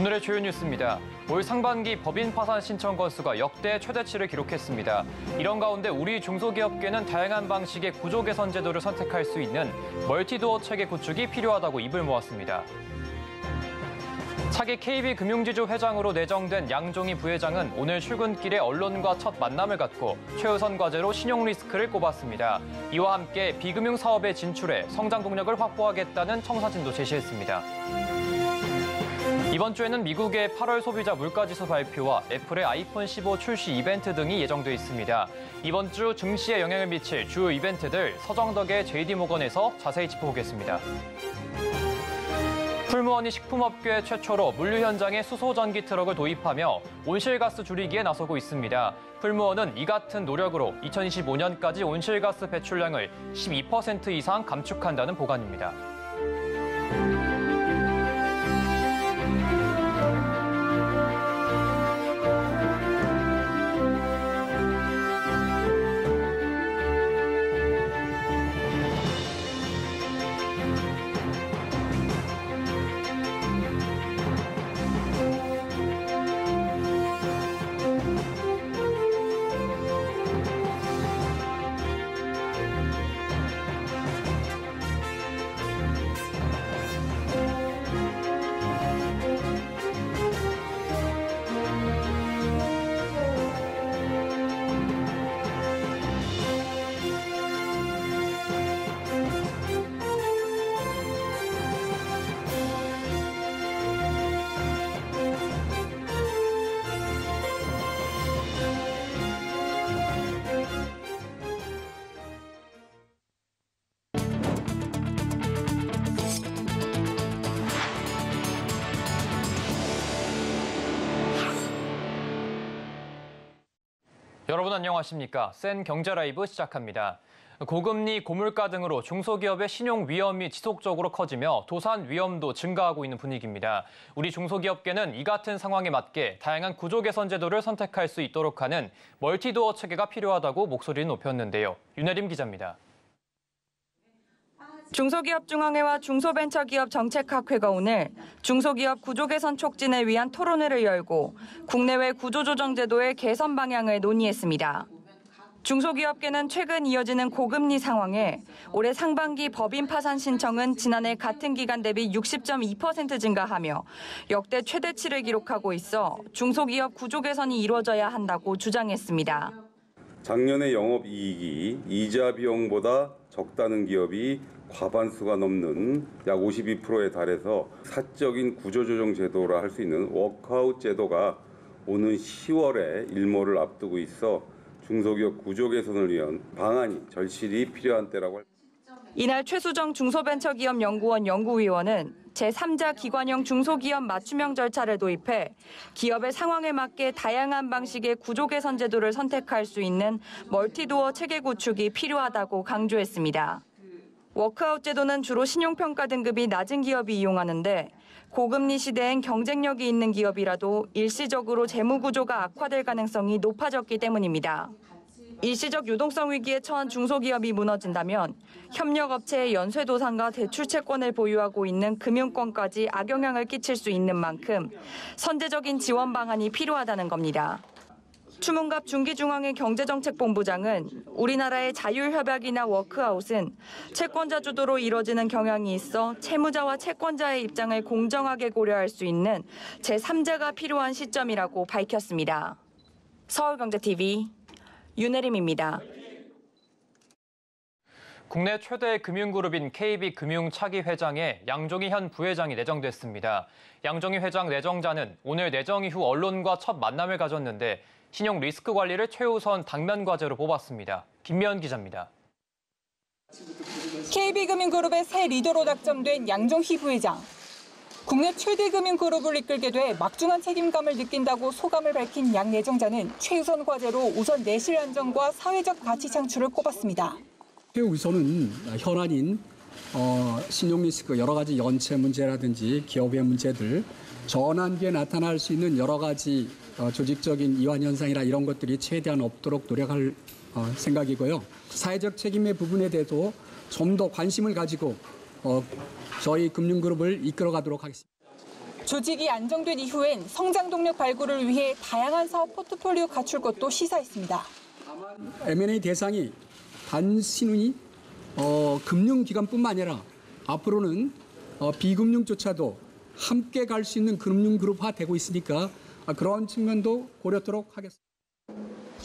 오늘의 주요 뉴스입니다. 올 상반기 법인 파산 신청 건수가 역대 최대치를 기록했습니다. 이런 가운데 우리 중소기업계는 다양한 방식의 구조 개선 제도를 선택할 수 있는 멀티도어 체계 구축이 필요하다고 입을 모았습니다. 차기 KB금융지주 회장으로 내정된 양종희 부회장은 오늘 출근길에 언론과 첫 만남을 갖고 최우선 과제로 신용 리스크를 꼽았습니다. 이와 함께 비금융 사업에 진출해 성장 동력을 확보하겠다는 청사진도 제시했습니다. 이번 주에는 미국의 8월 소비자 물가지수 발표와 애플의 아이폰 15 출시 이벤트 등이 예정돼 있습니다. 이번 주 증시에 영향을 미칠 주요 이벤트들 서정덕의 JD모건에서 자세히 짚어보겠습니다. 풀무원이 식품업계 최초로 물류 현장에 수소 전기 트럭을 도입하며 온실가스 줄이기에 나서고 있습니다. 풀무원은 이 같은 노력으로 2025년까지 온실가스 배출량을 12% 이상 감축한다는 보관입니다. 여러분 안녕하십니까? 센 경제 라이브 시작합니다. 고금리, 고물가 등으로 중소기업의 신용 위험이 지속적으로 커지며 도산 위험도 증가하고 있는 분위기입니다. 우리 중소기업계는 이 같은 상황에 맞게 다양한 구조 개선 제도를 선택할 수 있도록 하는 멀티도어 체계가 필요하다고 목소리를 높였는데요. 윤혜림 기자입니다. 중소기업중앙회와 중소벤처기업 정책학회가 오늘 중소기업 구조 개선 촉진을 위한 토론회를 열고 국내외 구조조정 제도의 개선 방향을 논의했습니다. 중소기업계는 최근 이어지는 고금리 상황에 올해 상반기 법인 파산 신청은 지난해 같은 기간 대비 60.2% 증가하며 역대 최대치를 기록하고 있어 중소기업 구조 개선이 이루어져야 한다고 주장했습니다. 작년의 영업이익이 이자 비용보다 적다는 기업이 과반수가 넘는 약 52%에 달해서 사적인 구조조정 제도라 할 수 있는 워크아웃 제도가 오는 10월에 일몰을 앞두고 있어 중소기업 구조 개선을 위한 방안이 절실히 필요한 때라고 합니다. 이날 최수정 중소벤처기업연구원 연구위원은 제3자 기관형 중소기업 맞춤형 절차를 도입해 기업의 상황에 맞게 다양한 방식의 구조 개선 제도를 선택할 수 있는 멀티도어 체계 구축이 필요하다고 강조했습니다. 워크아웃 제도는 주로 신용평가 등급이 낮은 기업이 이용하는데 고금리 시대엔 경쟁력이 있는 기업이라도 일시적으로 재무 구조가 악화될 가능성이 높아졌기 때문입니다. 일시적 유동성 위기에 처한 중소기업이 무너진다면 협력업체의 연쇄도산과 대출채권을 보유하고 있는 금융권까지 악영향을 끼칠 수 있는 만큼 선제적인 지원 방안이 필요하다는 겁니다. 추문갑 중기중앙회 경제정책본부장은 우리나라의 자율협약이나 워크아웃은 채권자 주도로 이뤄지는 경향이 있어 채무자와 채권자의 입장을 공정하게 고려할 수 있는 제3자가 필요한 시점이라고 밝혔습니다. 서울경제TV 윤혜림입니다. 국내 최대 금융그룹인 KB금융 차기 회장에 양종희 현 부회장이 내정됐습니다. 양종희 회장 내정자는 오늘 내정 이후 언론과 첫 만남을 가졌는데 신용 리스크 관리를 최우선 당면 과제로 뽑았습니다. 김미연 기자입니다. KB금융그룹의 새 리더로 낙점된 양종희 부회장. 국내 최대 금융그룹을 이끌게 돼 막중한 책임감을 느낀다고 소감을 밝힌 양 내정자는 최우선 과제로 우선 내실 안정과 사회적 가치 창출을 꼽았습니다. 최우선은 현안인 신용 리스크 여러 가지 연체 문제라든지 기업의 문제들, 전환기에 나타날 수 있는 여러 가지 조직적인 이완 현상이나 이런 것들이 최대한 없도록 노력할 생각이고요. 사회적 책임의 부분에 대해서 좀 더 관심을 가지고 저희 금융그룹을 이끌어가도록 하겠습니다. 조직이 안정된 이후엔 성장 동력 발굴을 위해 다양한 사업 포트폴리오 갖출 것도 시사했습니다. M&A 대상이 단순히 금융기관뿐만 아니라 앞으로는 비금융조차도 함께 갈 수 있는 금융그룹화 되고 있으니까 그런 측면도 고려토록 하겠습니다.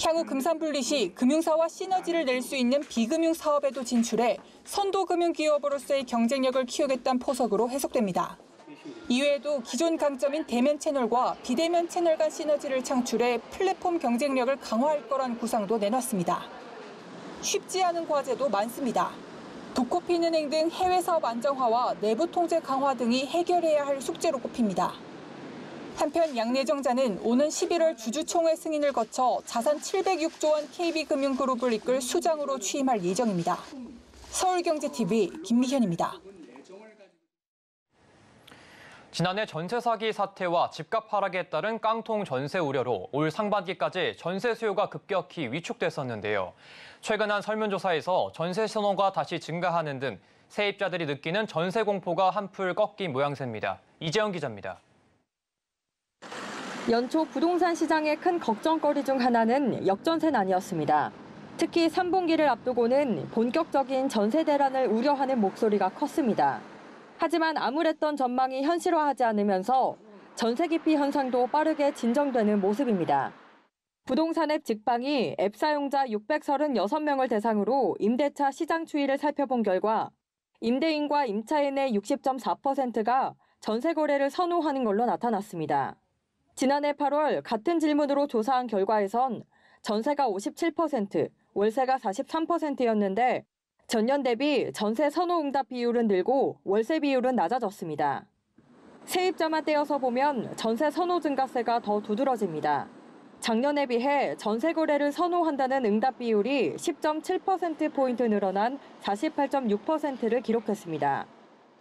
향후 금산분리 시 금융사와 시너지를 낼 수 있는 비금융 사업에도 진출해 선도금융기업으로서의 경쟁력을 키우겠다는 포석으로 해석됩니다. 이외에도 기존 강점인 대면 채널과 비대면 채널 간 시너지를 창출해 플랫폼 경쟁력을 강화할 거란 구상도 내놨습니다. 쉽지 않은 과제도 많습니다. 독코피 은행 등 해외 사업 안정화와 내부 통제 강화 등이 해결해야 할 숙제로 꼽힙니다. 한편 양 내정자는 오는 11월 주주총회 승인을 거쳐 자산 706조 원 KB금융그룹을 이끌 수장으로 취임할 예정입니다. 서울경제TV 김미현입니다. 지난해 전세 사기 사태와 집값 하락에 따른 깡통 전세 우려로 올 상반기까지 전세 수요가 급격히 위축됐었는데요. 최근 한 설문조사에서 전세 신호가 다시 증가하는 등 세입자들이 느끼는 전세 공포가 한풀 꺾인 모양새입니다. 이재영 기자입니다. 연초 부동산 시장의 큰 걱정거리 중 하나는 역전세난이었습니다. 특히 3분기를 앞두고는 본격적인 전세 대란을 우려하는 목소리가 컸습니다. 하지만 암울했던 전망이 현실화하지 않으면서 전세 기피 현상도 빠르게 진정되는 모습입니다. 부동산 앱 직방이 앱 사용자 636명을 대상으로 임대차 시장 추이를 살펴본 결과 임대인과 임차인의 60.4%가 전세 거래를 선호하는 걸로 나타났습니다. 지난해 8월 같은 질문으로 조사한 결과에선 전세가 57%, 월세가 43%였는데 전년 대비 전세 선호 응답 비율은 늘고 월세 비율은 낮아졌습니다. 세입자만 떼어서 보면 전세 선호 증가세가 더 두드러집니다. 작년에 비해 전세 거래를 선호한다는 응답 비율이 10.7%포인트 늘어난 48.6%를 기록했습니다.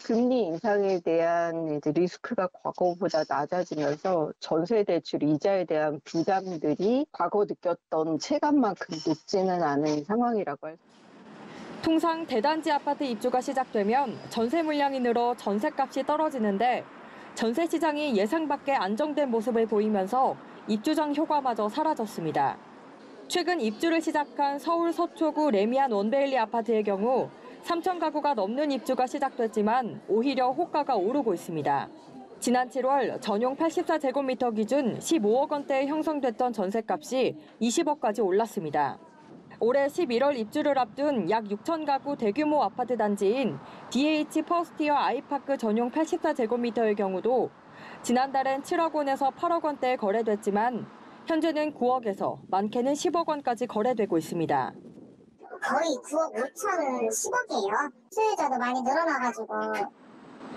금리 인상에 대한 리스크가 과거보다 낮아지면서 전세 대출 이자에 대한 부담들이 과거 느꼈던 체감만큼 높지는 않은 상황이라고 할 수 있습니다. 통상 대단지 아파트 입주가 시작되면 전세 물량이 늘어 전세값이 떨어지는데 전세 시장이 예상 밖의 안정된 모습을 보이면서 입주장 효과마저 사라졌습니다. 최근 입주를 시작한 서울 서초구 레미안 원베일리 아파트의 경우 3천 가구가 넘는 입주가 시작됐지만 오히려 호가가 오르고 있습니다. 지난 7월 전용 84제곱미터 기준 15억 원대에 형성됐던 전세값이 20억까지 올랐습니다. 올해 11월 입주를 앞둔 약 6천 가구 대규모 아파트 단지인 DH 퍼스티어 아이파크 전용 84제곱미터의 경우도 지난달엔 7억 원에서 8억 원대에 거래됐지만 현재는 9억에서 많게는 10억 원까지 거래되고 있습니다. 거의 9억 5천 10억이에요. 수요자도 많이 늘어나가지고.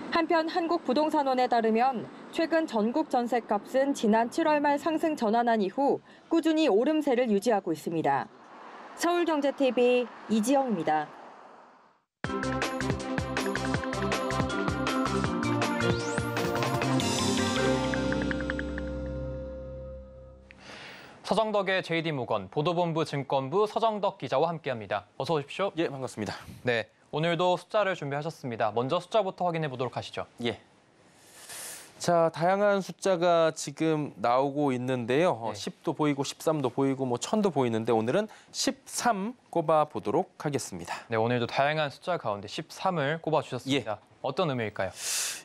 한편 한국부동산원에 따르면 최근 전국 전셋값은 지난 7월 말 상승 전환한 이후 꾸준히 오름세를 유지하고 있습니다. 서울경제TV 이지영입니다. 서정덕의 JD모건 보도본부 증권부 서정덕 기자와 함께합니다. 어서 오십시오. 예, 반갑습니다. 네, 오늘도 숫자를 준비하셨습니다. 먼저 숫자부터 확인해 보도록 하시죠. 예. 자, 다양한 숫자가 지금 나오고 있는데요. 네. 10도 보이고 13도 보이고 1000도 보이는데 오늘은 13 꼽아 보도록 하겠습니다. 네, 오늘도 다양한 숫자 가운데 13을 꼽아주셨습니다. 어떤 의미일까요?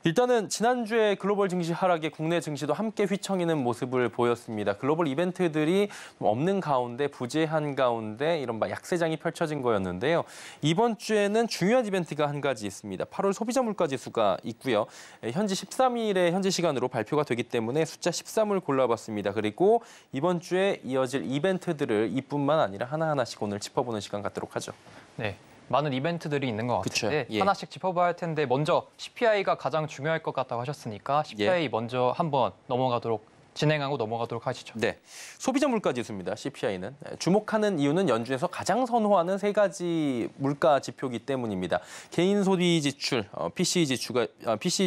일단은 지난주에 글로벌 증시 하락에 국내 증시도 함께 휘청이는 모습을 보였습니다. 글로벌 이벤트들이 없는 가운데 부재한 가운데 이른바 약세장이 펼쳐진 거였는데요. 이번 주에는 중요한 이벤트가 한 가지 있습니다. 8월 소비자 물가 지수가 있고요. 현지 13일에 현지 시간으로 발표가 되기 때문에 숫자 13을 골라봤습니다. 그리고 이번 주에 이어질 이벤트들을 이뿐만 아니라 하나하나씩 오늘 짚어보는 시간 갖도록 하죠. 네. 많은 이벤트들이 있는 것 같은데 그쵸, 예. 하나씩 짚어봐야 할 텐데 먼저 CPI가 가장 중요할 것 같다고 하셨으니까 CPI 먼저 한번 넘어가도록 진행하고 넘어가도록 하시죠. 네, 소비자 물가 지수입니다. CPI는 주목하는 이유는 연준에서 가장 선호하는 세 가지 물가 지표이기 때문입니다. 개인 소비 지출, PCE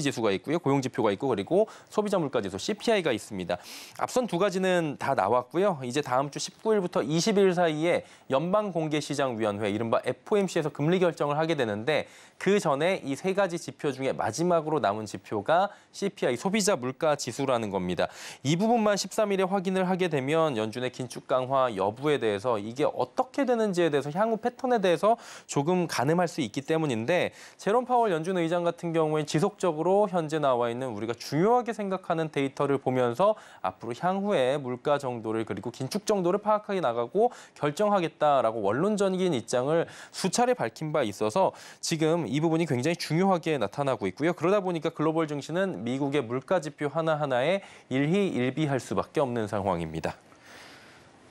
지수가 있고요, 고용 지표가 있고 그리고 소비자 물가 지수 CPI가 있습니다. 앞선 두 가지는 다 나왔고요. 이제 다음 주 19일부터 20일 사이에 연방공개시장위원회 이른바 FOMC에서 금리 결정을 하게 되는데 그 전에 이 세 가지 지표 중에 마지막으로 남은 지표가 CPI 소비자 물가 지수라는 겁니다. 이 부분만 13일에 확인을 하게 되면 연준의 긴축 강화 여부에 대해서 이게 어떻게 되는지에 대해서 향후 패턴에 대해서 조금 가늠할 수 있기 때문인데 제롬 파월 연준 의장 같은 경우에 지속적으로 현재 나와 있는 우리가 중요하게 생각하는 데이터를 보면서 앞으로 향후에 물가 정도를 그리고 긴축 정도를 파악하게 나가고 결정하겠다라고 원론적인 입장을 수차례 밝힌 바 있어서 지금 이 부분이 굉장히 중요하게 나타나고 있고요. 그러다 보니까 글로벌 증시는 미국의 물가 지표 하나하나에 일희일비할 수밖에 없는 상황입니다.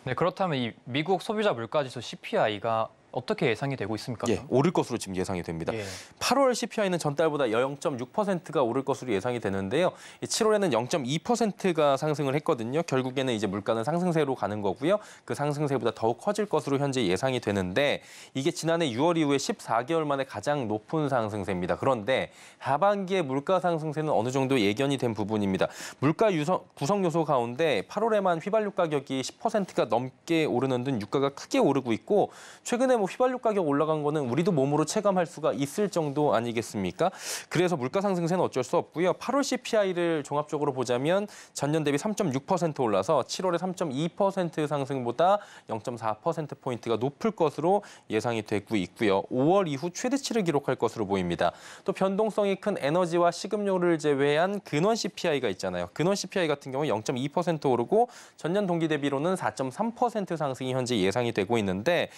네, 그렇다면 이 미국 소비자 물가지수 CPI가 어떻게 예상이 되고 있습니까? 예, 오를 것으로 지금 예상이 됩니다. 예. 8월 CPI는 전달보다 0.6%가 오를 것으로 예상이 되는데요. 7월에는 0.2%가 상승을 했거든요. 결국에는 이제 물가는 상승세로 가는 거고요. 그 상승세보다 더욱 커질 것으로 현재 예상이 되는데 이게 지난해 6월 이후에 14개월 만에 가장 높은 상승세입니다. 그런데 하반기에 물가 상승세는 어느 정도 예견이 된 부분입니다. 물가 구성 요소 가운데 8월에만 휘발유 가격이 10%가 넘게 오르는 등 유가가 크게 오르고 있고 최근에 휘발유 가격 올라간 거는 우리도 몸으로 체감할 수가 있을 정도 아니겠습니까? 그래서 물가 상승세는 어쩔 수 없고요. 8월 CPI를 종합적으로 보자면 전년 대비 3.6% 올라서 7월에 3.2% 상승보다 0.4%포인트가 높을 것으로 예상이 되고 있고요. 5월 이후 최대치를 기록할 것으로 보입니다. 또 변동성이 큰 에너지와 식음료를 제외한 근원 CPI가 있잖아요. 근원 CPI 같은 경우 0.2% 오르고 전년 동기 대비로는 4.3% 상승이 현재 예상이 되고 있는데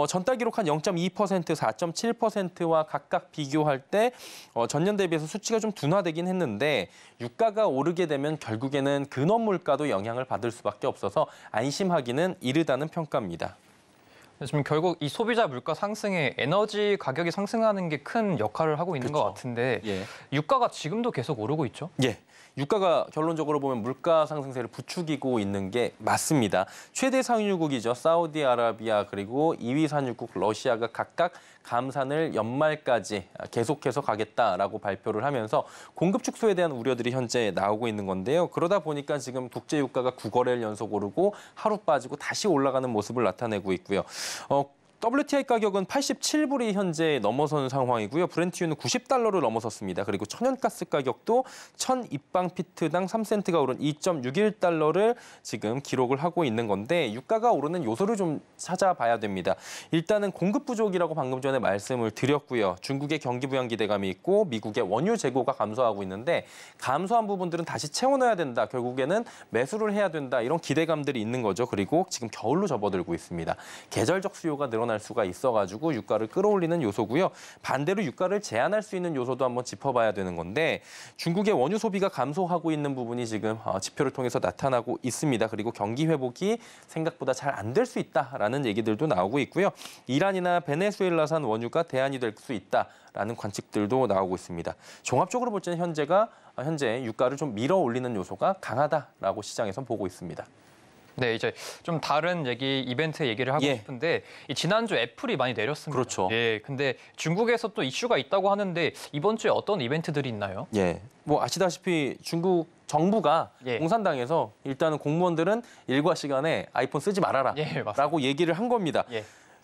전달 기록한 0.2%, 4.7%와 각각 비교할 때 전년 대비해서 수치가 좀 둔화되긴 했는데 유가가 오르게 되면 결국에는 근원 물가도 영향을 받을 수밖에 없어서 안심하기는 이르다는 평가입니다. 지금 결국 이 소비자 물가 상승에 에너지 가격이 상승하는 게 큰 역할을 하고 있는 것 같은데 예. 유가가 지금도 계속 오르고 있죠? 예. 유가가 결론적으로 보면 물가 상승세를 부추기고 있는 게 맞습니다. 최대 상유국이죠. 사우디아라비아 그리고 2위 산유국 러시아가 각각 감산을 연말까지 계속해서 가겠다라고 발표를 하면서 공급 축소에 대한 우려들이 현재 나오고 있는 건데요. 그러다 보니까 지금 국제 유가가 9거래일 연속 오르고 하루 빠지고 다시 올라가는 모습을 나타내고 있고요. WTI 가격은 87불이 현재 넘어선 상황이고요. 브렌트유는 90달러를 넘어섰습니다. 그리고 천연가스 가격도 1000입방피트당 3센트가 오른 2.61달러를 지금 기록을 하고 있는 건데 유가가 오르는 요소를 좀 찾아봐야 됩니다. 일단은 공급 부족이라고 방금 전에 말씀을 드렸고요. 중국의 경기 부양 기대감이 있고 미국의 원유 재고가 감소하고 있는데 감소한 부분들은 다시 채워넣어야 된다. 결국에는 매수를 해야 된다. 이런 기대감들이 있는 거죠. 그리고 지금 겨울로 접어들고 있습니다. 계절적 수요가 늘어날 수가 있어가지고 유가를 끌어올리는 요소고요. 반대로 유가를 제한할 수 있는 요소도 한번 짚어봐야 되는 건데 중국의 원유 소비가 감소하고 있는 부분이 지금 지표를 통해서 나타나고 있습니다. 그리고 경기 회복이 생각보다 잘 안 될 수 있다라는 얘기들도 나오고 있고요. 이란이나 베네수엘라산 원유가 대안이 될 수 있다라는 관측들도 나오고 있습니다. 종합적으로 볼 때는 현재 유가를 좀 밀어 올리는 요소가 강하다라고 시장에선 보고 있습니다. 네, 이제 좀 다른 이벤트 얘기를 하고 싶은데 지난주 애플이 많이 내렸습니다. 그렇죠. 예, 근데 중국에서 또 이슈가 있다고 하는데 이번 주에 어떤 이벤트들이 있나요? 예, 뭐 아시다시피 중국 정부가 공산당에서 일단은 공무원들은 일과 시간에 아이폰 쓰지 말아라라고 얘기를 한 겁니다.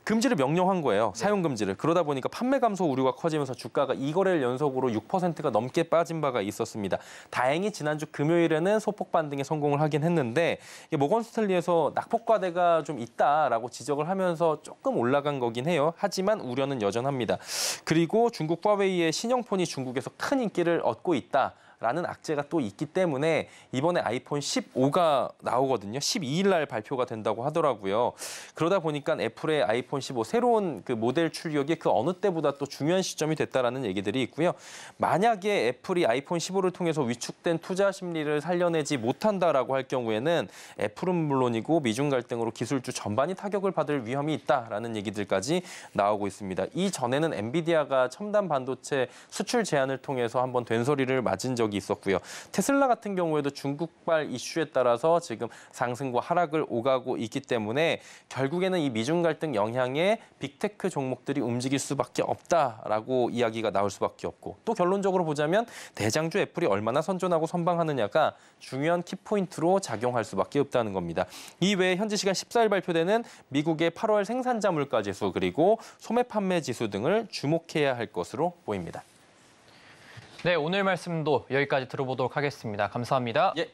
금지를 명령한 거예요. 사용 금지를. 그러다 보니까 판매 감소 우려가 커지면서 주가가 2거래일 연속으로 6%가 넘게 빠진 바가 있었습니다. 다행히 지난주 금요일에는 소폭 반등에 성공을 하긴 했는데 모건 스탠리에서 낙폭 과대가 좀 있다라고 지적을 하면서 조금 올라간 거긴 해요. 하지만 우려는 여전합니다. 그리고 중국 화웨이의 신형폰이 중국에서 큰 인기를 얻고 있다. 라는 악재가 또 있기 때문에 이번에 아이폰 15가 나오거든요. 12일 날 발표가 된다고 하더라고요. 그러다 보니까 애플의 아이폰 15 새로운 그 모델 출력이 그 어느 때보다 또 중요한 시점이 됐다라는 얘기들이 있고요. 만약에 애플이 아이폰 15를 통해서 위축된 투자 심리를 살려내지 못한다라고 할 경우에는 애플은 물론이고 미중 갈등으로 기술주 전반이 타격을 받을 위험이 있다라는 얘기들까지 나오고 있습니다. 이전에는 엔비디아가 첨단 반도체 수출 제한을 통해서 한번 된소리를 맞은 적이 적이 있었고요. 테슬라 같은 경우에도 중국발 이슈에 따라서 지금 상승과 하락을 오가고 있기 때문에 결국에는 이 미중 갈등 영향에 빅테크 종목들이 움직일 수밖에 없다라고 이야기가 나올 수밖에 없고, 또 결론적으로 보자면 대장주 애플이 얼마나 선전하고 선방하느냐가 중요한 키포인트로 작용할 수밖에 없다는 겁니다. 이외에 현지 시간 14일 발표되는 미국의 8월 생산자 물가지수 그리고 소매 판매 지수 등을 주목해야 할 것으로 보입니다. 네, 오늘 말씀도 여기까지 들어보도록 하겠습니다. 감사합니다. 예.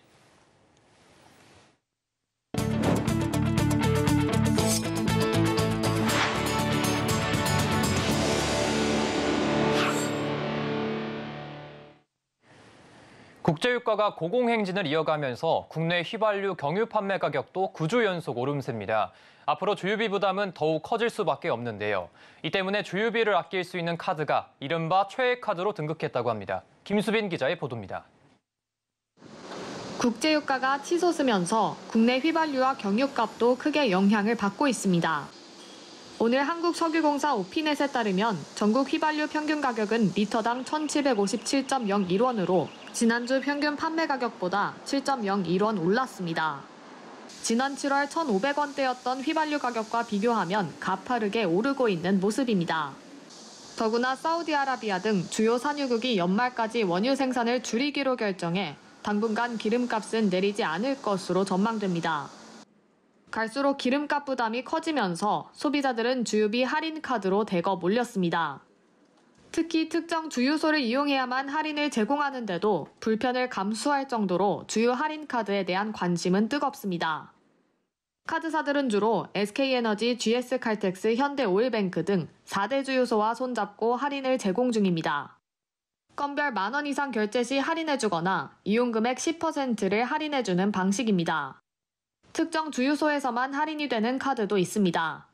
국제유가가 고공행진을 이어가면서 국내 휘발유 경유 판매 가격도 9주 연속 오름세입니다. 앞으로 주유비 부담은 더욱 커질 수밖에 없는데요. 이 때문에 주유비를 아낄 수 있는 카드가 이른바 최애 카드로 등극했다고 합니다. 김수빈 기자의 보도입니다. 국제유가가 치솟으면서 국내 휘발유와 경유값도 크게 영향을 받고 있습니다. 오늘 한국석유공사 오피넷에 따르면 전국 휘발유 평균 가격은 리터당 1,757.01원으로 지난주 평균 판매 가격보다 7.01원 올랐습니다. 지난 7월 1,500원대였던 휘발유 가격과 비교하면 가파르게 오르고 있는 모습입니다. 더구나 사우디아라비아 등 주요 산유국이 연말까지 원유 생산을 줄이기로 결정해 당분간 기름값은 내리지 않을 것으로 전망됩니다. 갈수록 기름값 부담이 커지면서 소비자들은 주유비 할인 카드로 대거 몰렸습니다. 특히 특정 주유소를 이용해야만 할인을 제공하는데도 불편을 감수할 정도로 주유 할인 카드에 대한 관심은 뜨겁습니다. 카드사들은 주로 SK에너지, GS칼텍스, 현대오일뱅크 등 4대 주유소와 손잡고 할인을 제공 중입니다. 건별 10,000원 이상 결제 시 할인해주거나 이용금액 10%를 할인해주는 방식입니다. 특정 주유소에서만 할인이 되는 카드도 있습니다.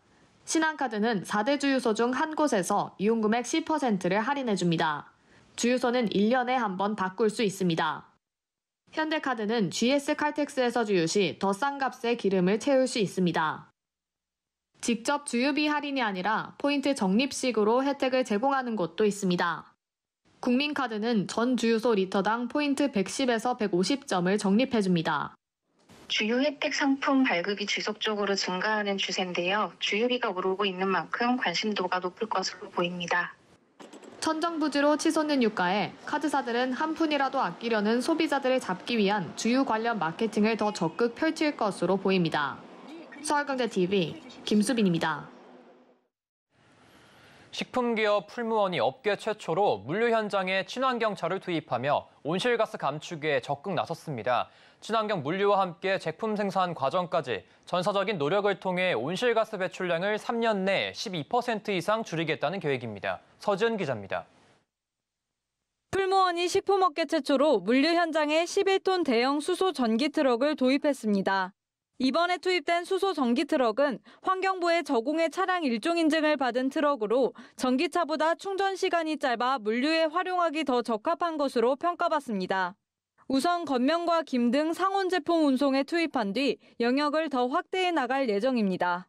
신한카드는 4대 주유소 중 한 곳에서 이용금액 10%를 할인해줍니다. 주유소는 1년에 한 번 바꿀 수 있습니다. 현대카드는 GS칼텍스에서 주유 시 더 싼 값에 기름을 채울 수 있습니다. 직접 주유비 할인이 아니라 포인트 적립식으로 혜택을 제공하는 곳도 있습니다. 국민카드는 전 주유소 리터당 포인트 110에서 150점을 적립해줍니다. 주유 혜택 상품 발급이 지속적으로 증가하는 추세인데요. 주유비가 오르고 있는 만큼 관심도가 높을 것으로 보입니다. 천정부지로 치솟는 유가에 카드사들은 한 푼이라도 아끼려는 소비자들을 잡기 위한 주유 관련 마케팅을 더 적극 펼칠 것으로 보입니다. 서울경제TV 김수빈입니다. 식품기업 풀무원이 업계 최초로 물류 현장에 친환경차를 투입하며 온실가스 감축에 적극 나섰습니다. 친환경 물류와 함께 제품 생산 과정까지 전사적인 노력을 통해 온실가스 배출량을 3년 내에 12% 이상 줄이겠다는 계획입니다. 서지은 기자입니다. 풀무원이 식품업계 최초로 물류 현장에 11톤 대형 수소 전기 트럭을 도입했습니다. 이번에 투입된 수소 전기 트럭은 환경부의 저공해 차량 일종 인증을 받은 트럭으로 전기차보다 충전 시간이 짧아 물류에 활용하기 더 적합한 것으로 평가받습니다. 우선 겉면과 김 등 상온 제품 운송에 투입한 뒤 영역을 더 확대해 나갈 예정입니다.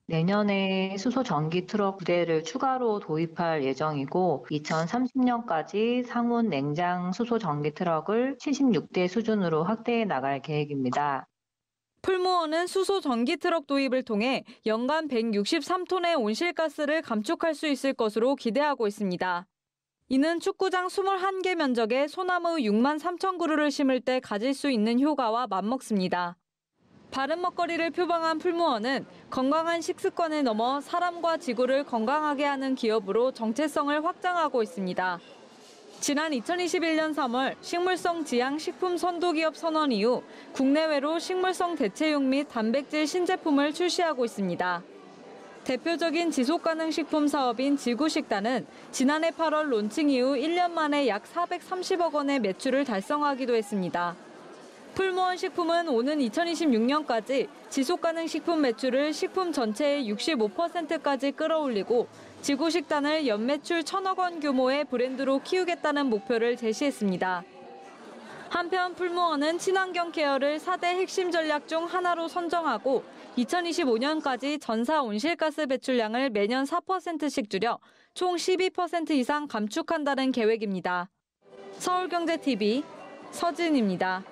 내년에 수소 전기 트럭 2대를 추가로 도입할 예정이고 2030년까지 상온 냉장 수소 전기 트럭을 76대 수준으로 확대해 나갈 계획입니다. 풀무원은 수소 전기 트럭 도입을 통해 연간 163톤의 온실가스를 감축할 수 있을 것으로 기대하고 있습니다. 이는 축구장 21개 면적에 소나무 6만 3천 그루를 심을 때 가질 수 있는 효과와 맞먹습니다. 바른 먹거리를 표방한 풀무원은 건강한 식습관을 넘어 사람과 지구를 건강하게 하는 기업으로 정체성을 확장하고 있습니다. 지난 2021년 3월 식물성 지향 식품 선도기업 선언 이후 국내외로 식물성 대체육 및 단백질 신제품을 출시하고 있습니다. 대표적인 지속가능 식품 사업인 지구식단은 지난해 8월 론칭 이후 1년 만에 약 430억 원의 매출을 달성하기도 했습니다. 풀무원 식품은 오는 2026년까지 지속가능 식품 매출을 식품 전체의 65%까지 끌어올리고 지구식단을 연매출 1,000억 원 규모의 브랜드로 키우겠다는 목표를 제시했습니다. 한편 풀무원은 친환경 케어를 4대 핵심 전략 중 하나로 선정하고 2025년까지 전사 온실가스 배출량을 매년 4%씩 줄여 총 12% 이상 감축한다는 계획입니다. 서울경제TV 서진입니다.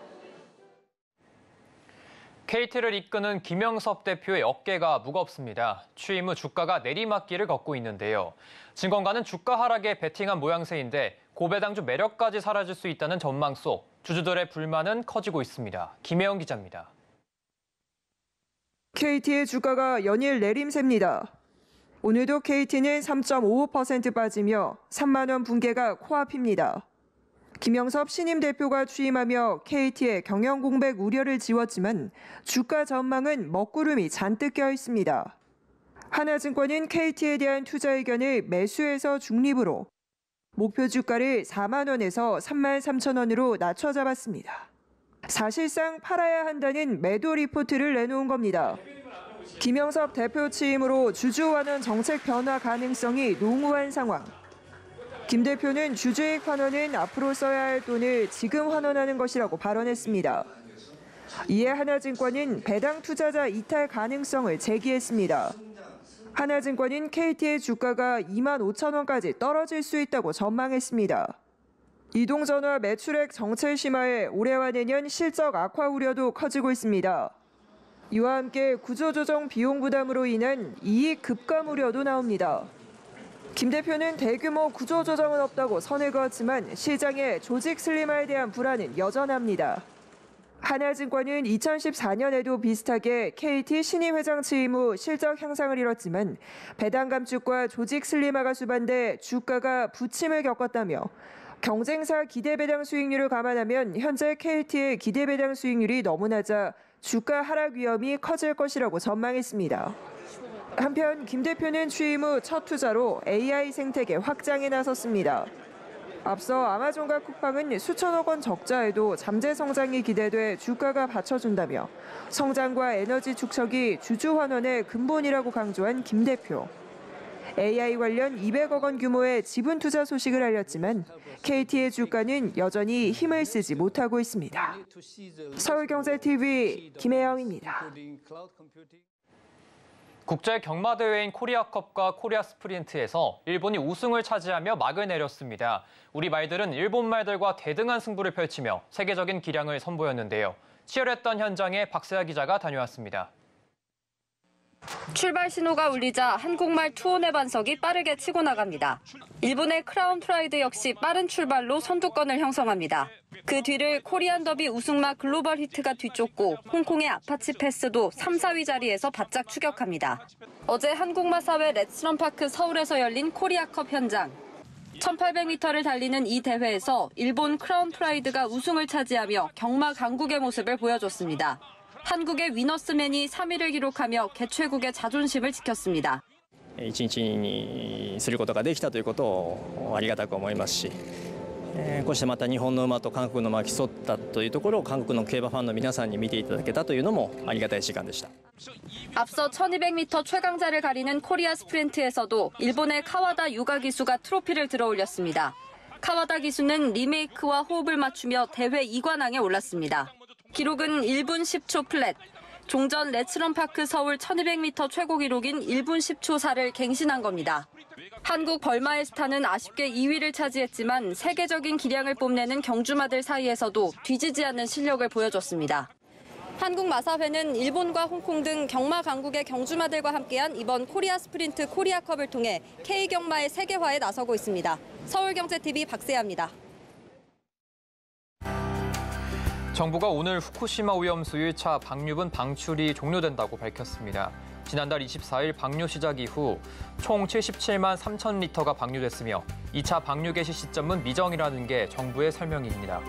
KT를 이끄는 김영섭 대표의 어깨가 무겁습니다. 취임 후 주가가 내리막길을 걷고 있는데요. 증권가는 주가 하락에 베팅한 모양새인데 고배당주 매력까지 사라질 수 있다는 전망 속 주주들의 불만은 커지고 있습니다. 김혜영 기자입니다. KT의 주가가 연일 내림세입니다. 오늘도 KT는 3.55% 빠지며 3만 원 붕괴가 코앞입니다. 김영섭 신임 대표가 취임하며 KT의 경영 공백 우려를 지웠지만 주가 전망은 먹구름이 잔뜩 껴 있습니다. 하나증권은 KT에 대한 투자 의견을 매수에서 중립으로 목표 주가를 4만 원에서 3만 3천 원으로 낮춰 잡았습니다. 사실상 팔아야 한다는 매도 리포트를 내놓은 겁니다. 김영섭 대표 취임으로 주주 환원 정책 변화 가능성이 농후한 상황. 김 대표는 주주익 환원은 앞으로 써야 할 돈을 지금 환원하는 것이라고 발언했습니다. 이에 하나증권은 배당 투자자 이탈 가능성을 제기했습니다. 하나증권은 KT의 주가가 2만 5천 원까지 떨어질 수 있다고 전망했습니다. 이동전화 매출액 정체 심화에 올해와 내년 실적 악화 우려도 커지고 있습니다. 이와 함께 구조조정 비용 부담으로 인한 이익 급감 우려도 나옵니다. 김 대표는 대규모 구조조정은 없다고 선을 그었지만 시장의 조직 슬림화에 대한 불안은 여전합니다. 하나증권은 2014년에도 비슷하게 KT 신임 회장 취임 후 실적 향상을 이뤘지만 배당 감축과 조직 슬림화가 수반돼 주가가 부침을 겪었다며 경쟁사 기대배당 수익률을 감안하면 현재 KT의 기대배당 수익률이 너무 낮아 주가 하락 위험이 커질 것이라고 전망했습니다. 한편 김 대표는 취임 후 첫 투자로 AI 생태계 확장에 나섰습니다. 앞서 아마존과 쿠팡은 수천억 원 적자에도 잠재 성장이 기대돼 주가가 받쳐준다며 성장과 에너지 축적이 주주 환원의 근본이라고 강조한 김 대표. AI 관련 200억 원 규모의 지분 투자 소식을 알렸지만 KT의 주가는 여전히 힘을 쓰지 못하고 있습니다. 서울경제TV 김혜영입니다. 국제 경마대회인 코리아컵과 코리아 스프린트에서 일본이 우승을 차지하며 막을 내렸습니다. 우리 말들은 일본 말들과 대등한 승부를 펼치며 세계적인 기량을 선보였는데요. 치열했던 현장에 박세아 기자가 다녀왔습니다. 출발 신호가 울리자 한국말 투혼의 반석이 빠르게 치고 나갑니다. 일본의 크라운 프라이드 역시 빠른 출발로 선두권을 형성합니다. 그 뒤를 코리안 더비 우승마 글로벌 히트가 뒤쫓고 홍콩의 아파치 패스도 3, 4위 자리에서 바짝 추격합니다. 어제 한국마 사회 레츠런파크 서울에서 열린 코리아컵 현장. 1800m를 달리는 이 대회에서 일본 크라운 프라이드가 우승을 차지하며 경마 강국의 모습을 보여줬습니다. 한국의 위너스맨이 3위를 기록하며 개최국의 자존심을 지켰습니다. 1日にすることができたということをありがたく思いますし、こうしてまた日本の馬と韓国の馬が競ったというところを韓国の競馬ファンの皆さんに見ていただけたというのもありがたい時間でした。 앞서 1200m 최강자를 가리는 코리아 스프린트에서도 일본의 카와다 유가 기수가 트로피를 들어올렸습니다. 카와다 기수는 리메이크와 호흡을 맞추며 대회 2관왕에 올랐습니다. 기록은 1분 10초 플랫. 종전 레츠런파크 서울 1200m 최고 기록인 1분 10초 4를 갱신한 겁니다. 한국 벌마의 스타는 아쉽게 2위를 차지했지만 세계적인 기량을 뽐내는 경주마들 사이에서도 뒤지지 않는 실력을 보여줬습니다. 한국 마사회는 일본과 홍콩 등 경마 강국의 경주마들과 함께한 이번 코리아 스프린트 코리아컵을 통해 K경마의 세계화에 나서고 있습니다. 서울경제TV 박세아입니다. 정부가 오늘 후쿠시마 오염수 1차 방류분 방출이 종료된다고 밝혔습니다. 지난달 24일 방류 시작 이후 총 77만 3천 리터가 방류됐으며 2차 방류 개시 시점은 미정이라는 게 정부의 설명입니다.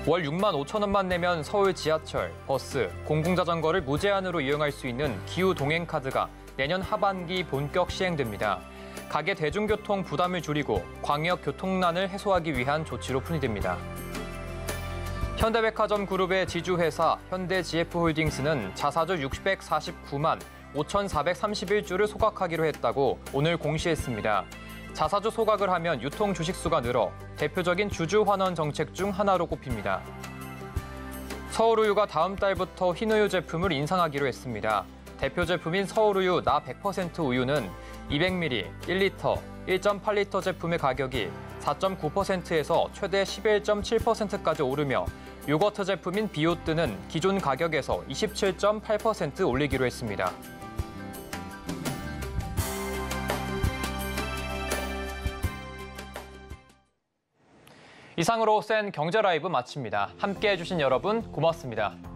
월 6만 5천 원만 내면 서울 지하철, 버스, 공공자전거를 무제한으로 이용할 수 있는 기후 동행 카드가 내년 하반기 본격 시행됩니다. 가계 대중교통 부담을 줄이고 광역 교통난을 해소하기 위한 조치로 풀이됩니다. 현대백화점 그룹의 지주회사 현대GF홀딩스는 자사주 649만 5,431주를 소각하기로 했다고 오늘 공시했습니다. 자사주 소각을 하면 유통 주식수가 늘어 대표적인 주주 환원 정책 중 하나로 꼽힙니다. 서울우유가 다음 달부터 흰우유 제품을 인상하기로 했습니다. 대표 제품인 서울우유 나 100% 우유는 200ml, 1리터, 1.8리터 제품의 가격이 4.9%에서 최대 11.7%까지 오르며 요거트 제품인 비오뜨는 기존 가격에서 27.8% 올리기로 했습니다. 이상으로 센 경제 라이브 마칩니다. 함께해 주신 여러분 고맙습니다.